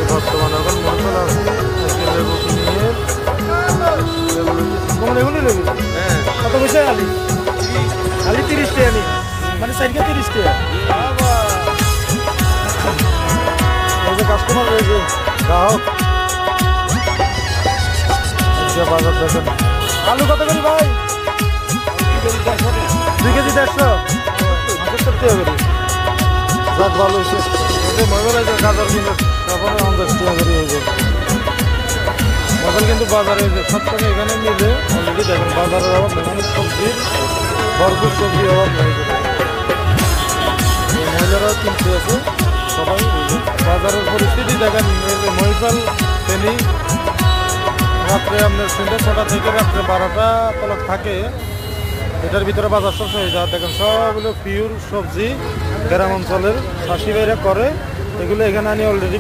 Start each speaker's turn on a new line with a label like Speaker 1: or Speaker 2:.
Speaker 1: বর্তমানে এখন মহিফল আছে লেবু কিনিয়ে এগুলো লেবু কত পয়সা আলি খালি 30 টাকা নি মানে সাইডকে 30 টাকা এই যে কাস্টমার রয়েছে গ্রাহক বাজার দেখেন আলু কত করি ভাই 2 কেজি 150 75 টাকা করি যাক ভালো হয়েছে মজা লাগছে গাজর কিনে তারপরে 50 টাকা করে হয়ে যাবে মজল কিন্তু বাজারে সব টাকা এখানে মিলে অলরেডি দেখেন বাজারের অভাব নেই মানে সবজির ভরপুর সবজির অভাব নেই মহিলারাও কিনতে আছে সবাই বাজারের পরিস্থিতি দেখেন মহিফল ফেনী রাত্রে আপনার 6টা থেকে রাত্রে 12টা তলক থাকে এটার ভিতরে বাজার সব হয়ে যায় দেখেন সবগুলো পিওর সবজি গ্রাম অঞ্চলের চাষি ভাইরা করে এগুলো এখানে আনি অলরেডি